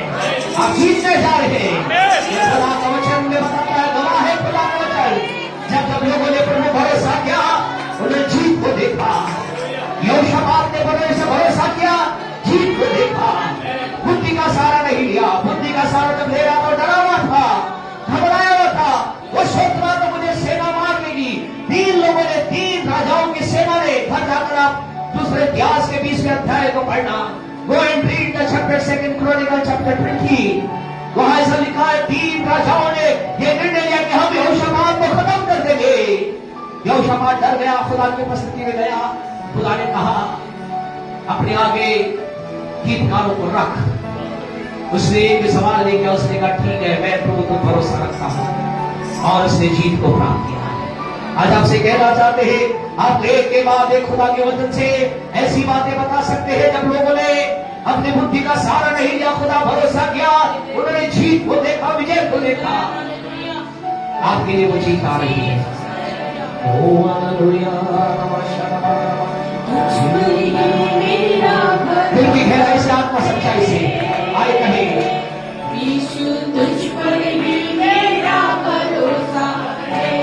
आप जीतने जा रहे हैं। खुदा का वचन में बताता है, गवाह है खुदा का वचन, जब जब लोगों ने प्रभु भरोसा किया जीत को देखा, बुद्धि का सहारा नहीं लिया। बुद्धि का सहारा जब ले रहा तो डरा हुआ था, घबराया हुआ था। वो सोच रहा तो मुझे सेना मार लेगी। 3 लोगों ने, 3 राजाओं की सेना ने, घर जाकर आप दूसरे इतिहास के 20वें अध्याय को पढ़ना। Go and read the chapter 2 Chronicle chapter 20। वहां ऐसा लिखा है 3 राजाओं ने ये निर्णय लिया कि हम यहोशापात को खत्म कर देंगे। यहोशापात डर गया, खुदा की उपस्थिति में गया। खुदा ने कहा अपने आगे गीतकारों को रख। उसने एक सवाल नहीं किया, उसने कहा ठीक है, मैं प्रभु पर भरोसा रखता हूं, और उसने जीत को प्राप्त किया। आज आपसे कहना चाहते हैं, आप एक के बाद एक खुदा के वचन से ऐसी बातें बता सकते हैं जब लोगों ने अपनी बुद्धि का सहारा नहीं लिया, खुदा भरोसा किया, उन्होंने जीत को देखा, विजय को देखा। आपके लिए वो जीत आ रही है। ओ हालेलुया, दिल की गहराई से, आत्मा सच्चाई से आए कहें, यीशु तुझ पर ही मेरा भरोसा है।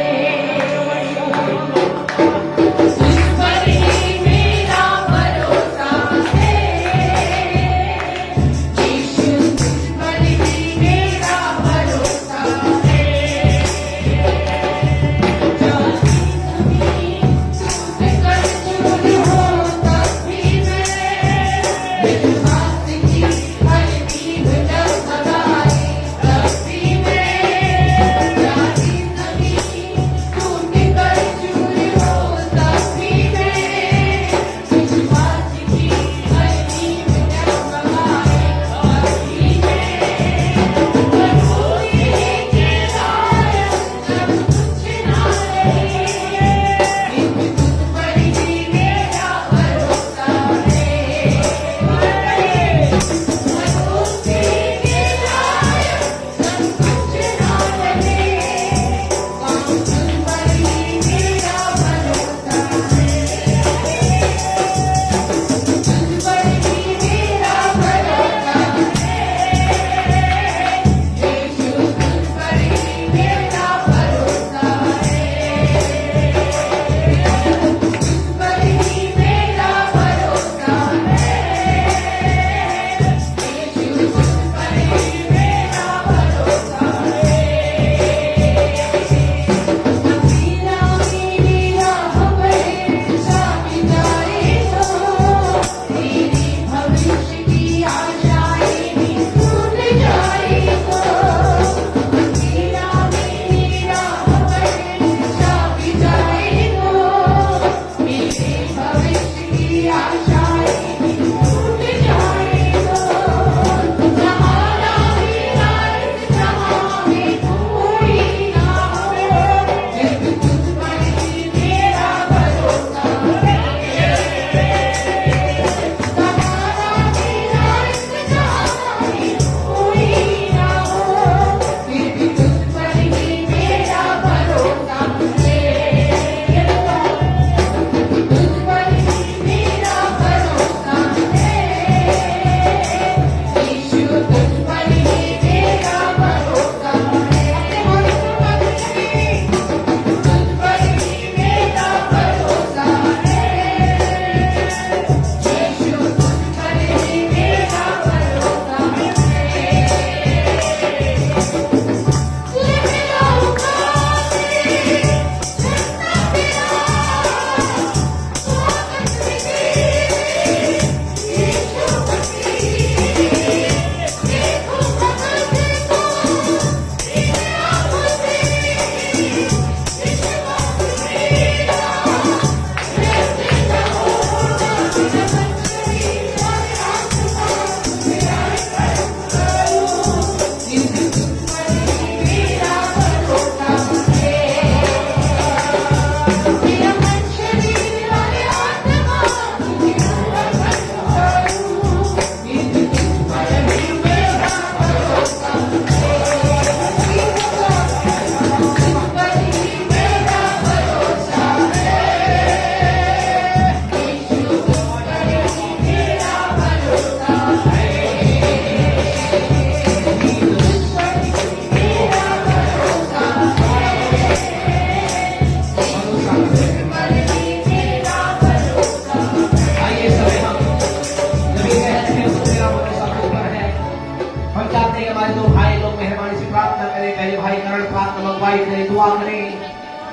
अगुवाई करें, दुआ करें।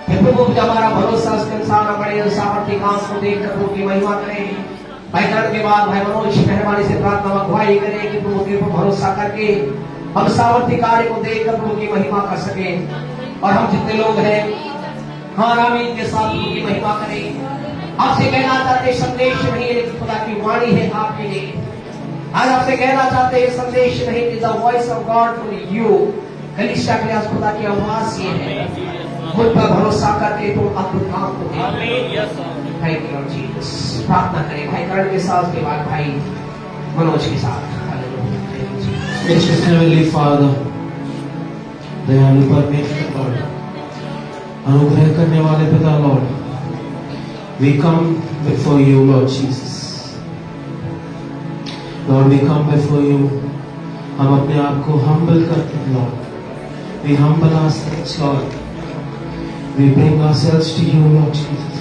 हे प्रभु जब हमारा भरोसा उसके अनुसार बड़े सामर्थ्य काम को देख प्रभु की महिमा करें। भाई करण के बाद भाई मनोज मेहरबानी से प्रार्थना अगुवाई करें कि प्रभु के ऊपर भरोसा करके हम सामर्थ्य कार्य को देखकर प्रभु की महिमा कर सके। और हम जितने लोग हैं हाँ आमीन के साथ प्रभु की महिमा करें। आपसे कहना चाहते संदेश नहीं है, खुदा की वाणी है आपके लिए। आज आपसे कहना चाहते हैं संदेश नहीं, the voice of God for you. कलीसिया के लिए आज खुदा की आवाज ये है, खुद पर भरोसा करके तुम अद्भुत काम को देखो। Thank you Jesus. प्रार्थना करें भाई करण के साथ, के बाद भाई मनोज के साथ। Gracious Heavenly Father, दयालु परमेश्वर लॉर्ड, अनुग्रह करने वाले पिता Lord, we come before you Lord Jesus. Lord, we come before you. हम अपने आप को humble करते हैं Lord. We humble ourselves Lord. We bring ourselves to you Lord Jesus.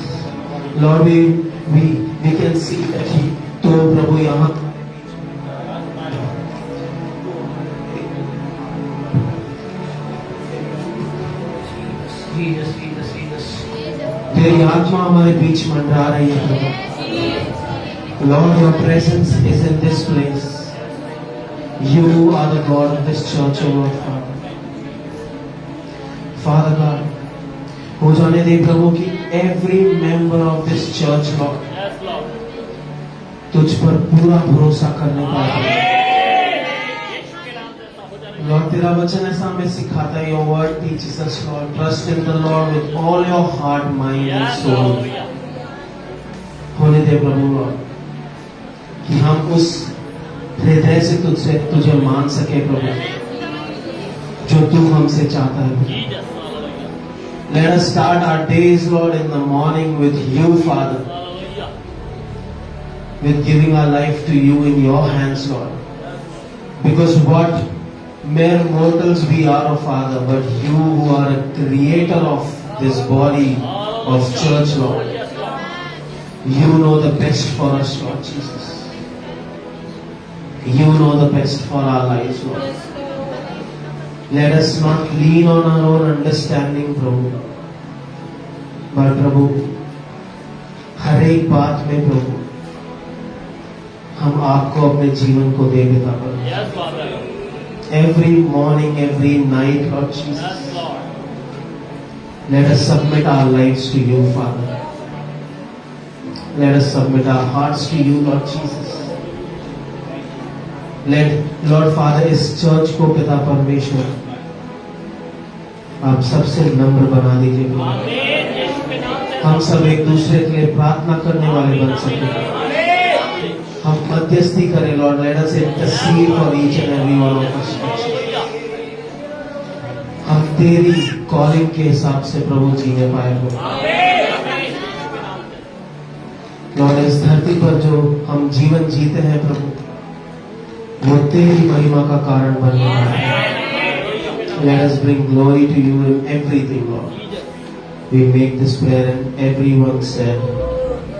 Lord, we can see that you तो प्रभु यहाँ तेरी आत्मा हमारे बीच मंडरा रही है प्रभु। Lord, your presence is in this place. You are the God of this church, O Lord Father. Father God, हो जाने दे प्रभु कि every member of this church, Lord, तुझ पर पूरा भरोसा करने पाए। Lord, तेरा वचन ऐसा हमें सिखाता है, your word teaches us, Lord, trust in the Lord with all your heart, mind and soul. होने दे प्रभु Lord, कि हम उस हृदय से तुझे मान सके प्रभु, जो तू हमसे चाहता है। Let us start our days, Lord, in the morning with you, Father, with giving our life to you in your hands, Lord, because what mere mortals we are, O Father, but you who are a creator of this body of church, Lord, you know the best for us, Lord Jesus. You know the best for our lives, Lord. Let us not lean on our own understanding, Prabhu, but Prabhu, हर एक बात में प्रभु हम आपको अपने जीवन को दे पिता पर। Every morning, every night, Lord Jesus. Let us submit our lives to you, Father. Let us submit our hearts to you, Lord Jesus. Let, Lord Father, इस चर्च को पिता परमेश्वर आप सबसे नम्र बना दीजिए प्रभु। हम सब एक दूसरे के लिए प्रार्थना करने वाले बन सके। हम मध्यस्थी करें Lord. Let us intercede for each and every one of us. हम तेरी कॉलिंग के हिसाब से प्रभु जीने पाए हो Lord. इस धरती पर जो हम जीवन जीते हैं प्रभु, वो तेरी महिमा का कारण बन रहा है। Let us bring glory to you in everything, Lord. We make this prayer and everyone said,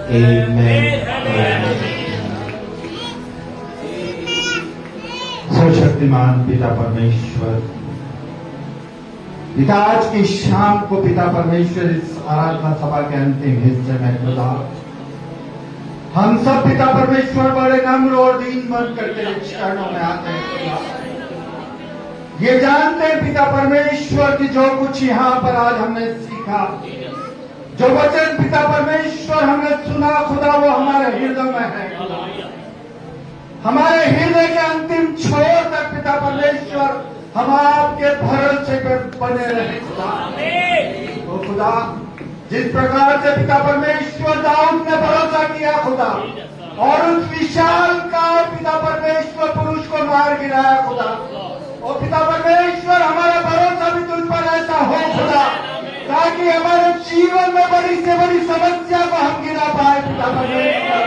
Amen. Amen. सर्वशक्तिमान पिता परमेश्वर, पिता आज की शाम को पिता परमेश्वर इस आराधना सभा के अंतिम हिस्से में खुदा हम सब पिता परमेश्वर बड़े नम्र और दीन बन करके चरणों में आते हैं खुदा। ये जानते हैं पिता परमेश्वर कि जो कुछ यहाँ पर आज हमने सीखा, जो वचन पिता परमेश्वर हमने सुना खुदा, वो हमारे हृदय में है खुदा। हमारे हृदय के अंतिम छोर तक पिता परमेश्वर हम आपके भरोसे पर बने रहे खुदा। तो खुदा, जिस प्रकार से पिता परमेश्वर दाऊद ने भरोसा किया खुदा, और उस विशाल का पिता परमेश्वर पुरुष को मार गिराया खुदा, और पिता परमेश्वर हमारा भरोसा भी तुझ पर ऐसा हो खुदा, ताकि हमारे जीवन में बड़ी से बड़ी समस्या को हम गिरा पाए पिता परमेश्वर।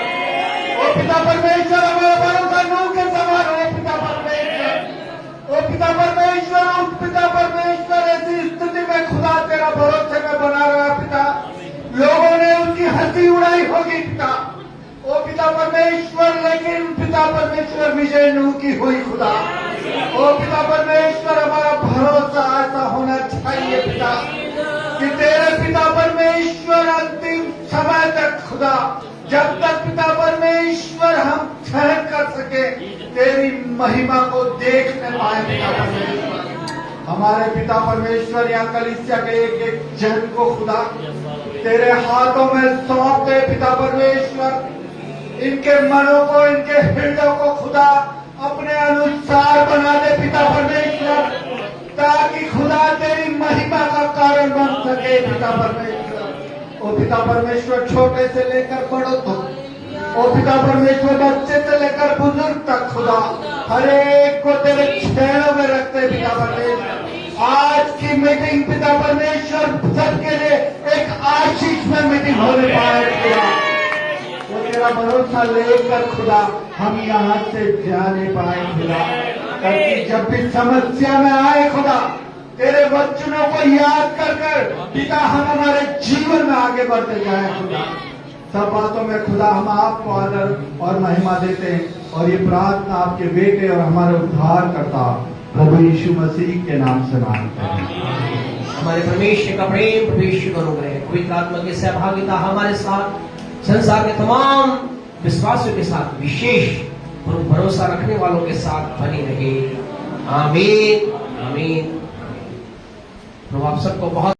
ओ पिता परमेश्वर, हमारा भरोसा नूह के समान हो पिता परमेश्वर। ओ पिता परमेश्वर, उस पिता परमेश्वर ऐसी स्थिति में खुदा तेरा भरोसे में बना रहा पिता, लोगों ने उसकी हंसी उड़ाई होगी पिता। ओ पिता परमेश्वर, लेकिन पिता परमेश्वर विजय नूह की हुई खुदा। ओ पिता परमेश्वर, हमारा भरोसा ऐसा होना चाहिए पिता कि तेरे पिता परमेश्वर अंतिम समय तक खुदा, जब तक पिता परमेश्वर हम सहन कर सके, तेरी महिमा को देखने पाए पिता परमेश्वर। हमारे पिता परमेश्वर यहाँ कलीसिया के एक एक जन को खुदा तेरे हाथों में सौंप दे पिता परमेश्वर। इनके मनों को, इनके हृदय को खुदा अपने अनुसार बना दे पिता परमेश्वर, ताकि खुदा तेरी महिमा का कारण बन सके पिता परमेश्वर। ओ पिता परमेश्वर, छोटे से लेकर बड़ों तक, ओ पिता परमेश्वर, बच्चे से लेकर बुजुर्ग तक खुदा हर एक को तेरे चरणों में रखते पिता परमेश्वर। आज की मीटिंग पिता परमेश्वर सबके लिए एक आशीष में मीटिंग होने पाए खुदा। वो तेरा भरोसा लेकर खुदा हम यहाँ से जाने पाए खुदा, ताकि जब भी समस्या में आए खुदा, तेरे वचनों को याद कर कर पिता हम हमारे जीवन में आगे बढ़ते जाए खुदा। सब बातों में खुदा हम आपको आदर और महिमा देते हैं, और ये प्रार्थना आपके बेटे और हमारे उद्धार करता प्रभु यीशु मसीह के नाम से मांगते हैं। हमारे परमेश्वर का प्रेम, परमेश्वर का अनुग्रह, पवित्र आत्मा की सहभागिता हमारे साथ, संसार के तमाम विश्वासियों के साथ, विशेष भरोसा रखने वालों के साथ बनी रहे। आमीन, आमीन। प्रभु आप सबको बहुत